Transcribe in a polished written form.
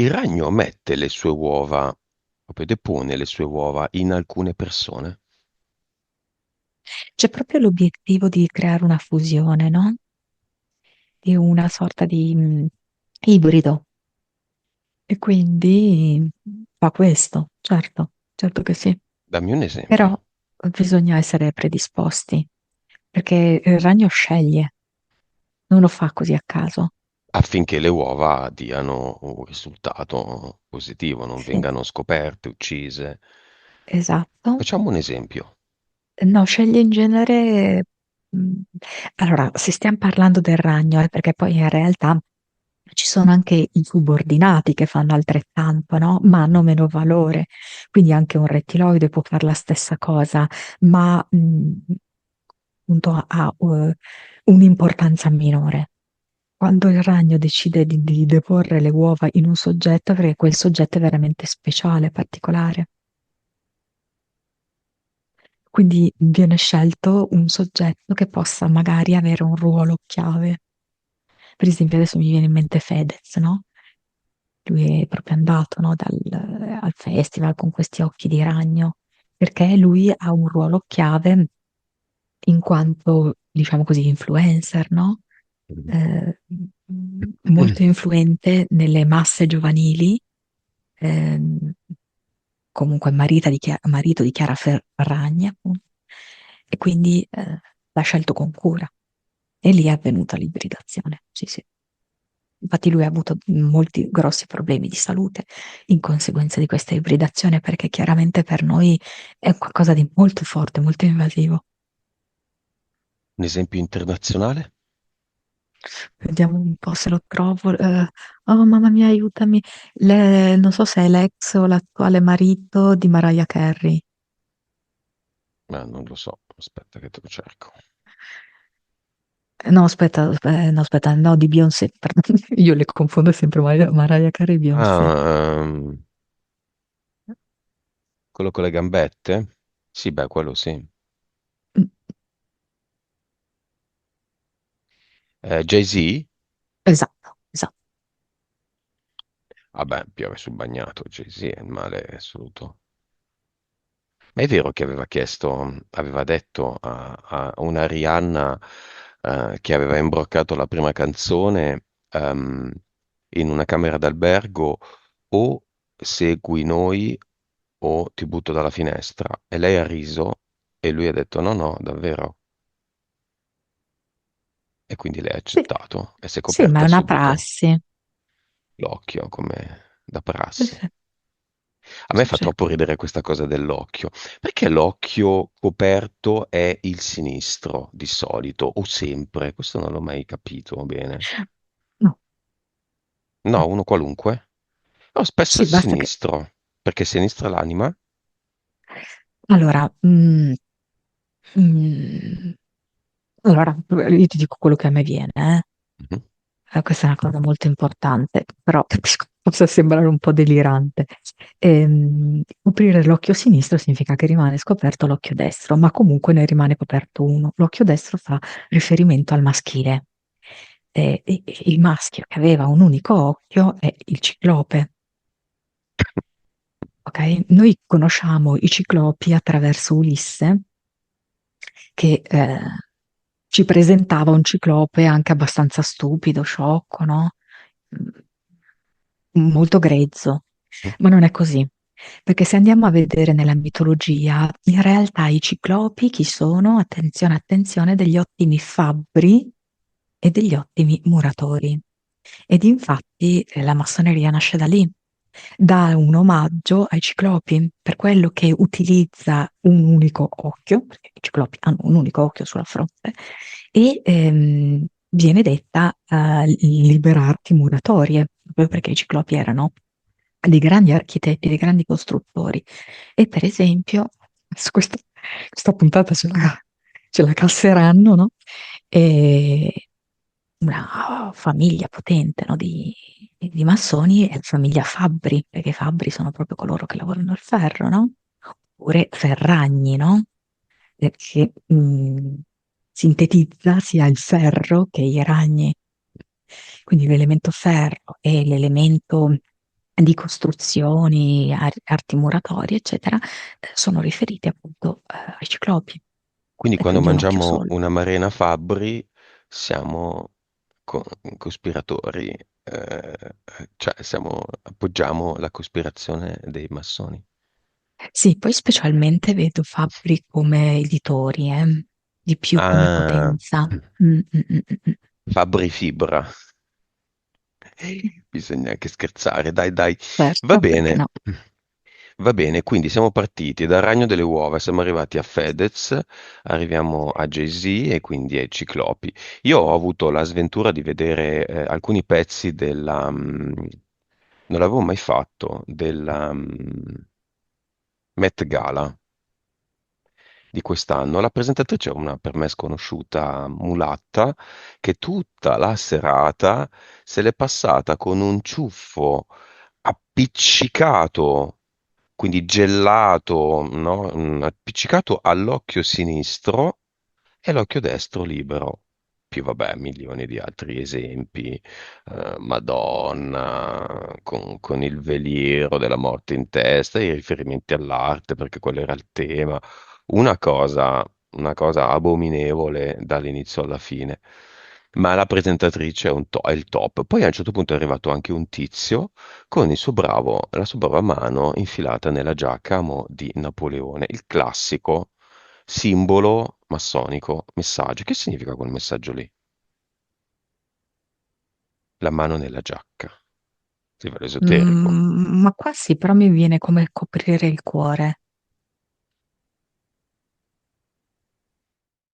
Il ragno mette le sue uova, proprio depone le sue uova in alcune persone. C'è proprio l'obiettivo di creare una fusione, no? Di una sorta di ibrido. E quindi fa questo, certo, certo che sì. Dammi un Però esempio, bisogna essere predisposti, perché il ragno sceglie, non lo fa così a caso. affinché le uova diano un risultato positivo, non Sì, vengano scoperte, uccise. esatto. Facciamo un esempio. No, sceglie in genere. mh, Allora, se stiamo parlando del ragno, è perché poi in realtà ci sono anche i subordinati che fanno altrettanto, no? Ma hanno meno valore. Quindi anche un rettiloide può fare la stessa cosa, ma appunto ha un'importanza minore. Quando il ragno decide di deporre le uova in un soggetto, perché quel soggetto è veramente speciale, particolare. Quindi viene scelto un soggetto che possa magari avere un ruolo chiave. Per esempio, adesso mi viene in mente Fedez, no? Lui è proprio andato, no, al festival con questi occhi di ragno, perché lui ha un ruolo chiave in quanto, diciamo così, influencer, no? Eh, Molto influente nelle masse giovanili, ehm, comunque marito di Chiara Ferragni, appunto, e quindi l'ha scelto con cura. E lì è avvenuta l'ibridazione, sì, sì. Infatti lui ha avuto molti grossi problemi di salute in conseguenza di questa ibridazione, perché chiaramente per noi è qualcosa di molto forte, molto invasivo. Un esempio internazionale? Vediamo un po' se lo trovo. Oh, mamma mia, aiutami. Non so se è l'ex o l'attuale marito di Mariah Carey. Non lo so, aspetta che te lo cerco. No, aspetta, no, aspetta, no, di Beyoncé, perdon. Io le confondo sempre Mariah Carey e Beyoncé. Ah, quello con le gambette? Sì, beh, quello sì. Mm, Jay-Z? esatto, esatto. Vabbè, piove sul bagnato, Jay-Z è il male assoluto. Ma è vero che aveva chiesto, aveva detto a una Rihanna che aveva imbroccato la prima canzone in una camera d'albergo: o segui noi o ti butto dalla finestra. E lei ha riso e lui ha detto no, no, davvero. E quindi lei ha Sì, accettato e si è sì, ma è coperta una subito prassi. l'occhio come da Sì, prassi. sì, A me sì, fa sì. troppo ridere questa cosa dell'occhio. Perché l'occhio coperto è il sinistro di solito o sempre? Questo non l'ho mai capito bene. No, No, no. uno qualunque? No, spesso Sì, il basta che. sinistro, perché sinistra è l'anima. Allora, mm, allora, io ti dico quello che a me viene, eh. Mhm. Questa è una cosa molto importante, però capisco che possa sembrare un po' delirante. Coprire l'occhio sinistro significa che rimane scoperto l'occhio destro, ma comunque ne rimane coperto uno. L'occhio destro fa riferimento al maschile. E il maschio che aveva un unico occhio è il ciclope. Ok? Noi conosciamo i ciclopi attraverso Ulisse, che ci presentava un ciclope anche abbastanza stupido, sciocco, no? Molto grezzo, ma non è così. Perché se andiamo a vedere nella mitologia, in realtà i ciclopi chi sono? Attenzione, attenzione, degli ottimi fabbri e degli ottimi muratori. Ed infatti la massoneria nasce da lì, dà un omaggio ai ciclopi, per quello che utilizza un unico occhio, perché i ciclopi hanno un unico occhio sulla fronte, e viene detta liberarti muratorie, proprio perché i ciclopi erano dei grandi architetti, dei grandi costruttori. E per esempio, su questa puntata ce la casseranno, no? E una famiglia potente, no, di massoni è la famiglia Fabbri, perché i Fabbri sono proprio coloro che lavorano il ferro, no? Oppure Ferragni, no? Che sintetizza sia il ferro che i ragni. Quindi l'elemento ferro e l'elemento di costruzioni, arti muratorie, eccetera, sono riferiti appunto ai ciclopi. Quindi E quando quindi un occhio mangiamo solo. una Marena Fabbri siamo cospiratori, cioè appoggiamo la cospirazione dei massoni. Sì, poi specialmente vedo fabbri come editori, di più come Ah, potenza. Mm, mm, mm, mm, mm. Fabbri Fibra. Bisogna anche scherzare, dai, dai. Va Certo, perché bene. no? Va bene, quindi siamo partiti dal Ragno delle Uova, siamo arrivati a Fedez, arriviamo a Jay-Z e quindi ai Ciclopi. Io ho avuto la sventura di vedere alcuni pezzi non l'avevo mai fatto, della Met Gala di quest'anno. La presentatrice è una per me sconosciuta mulatta che tutta la serata se l'è passata con un ciuffo appiccicato, quindi gellato, no? Appiccicato all'occhio sinistro e l'occhio destro libero. Più vabbè, milioni di altri esempi, Madonna, con il veliro della morte in testa, i riferimenti all'arte, perché quello era il tema. Una una cosa abominevole dall'inizio alla fine. Ma la presentatrice è il top. Poi a un certo punto è arrivato anche un tizio con la sua brava mano infilata nella giacca a mo' di Napoleone, il classico simbolo massonico, messaggio. Che significa quel messaggio lì? La mano nella giacca. A livello esoterico. Ma qua sì, però mi viene come coprire il cuore.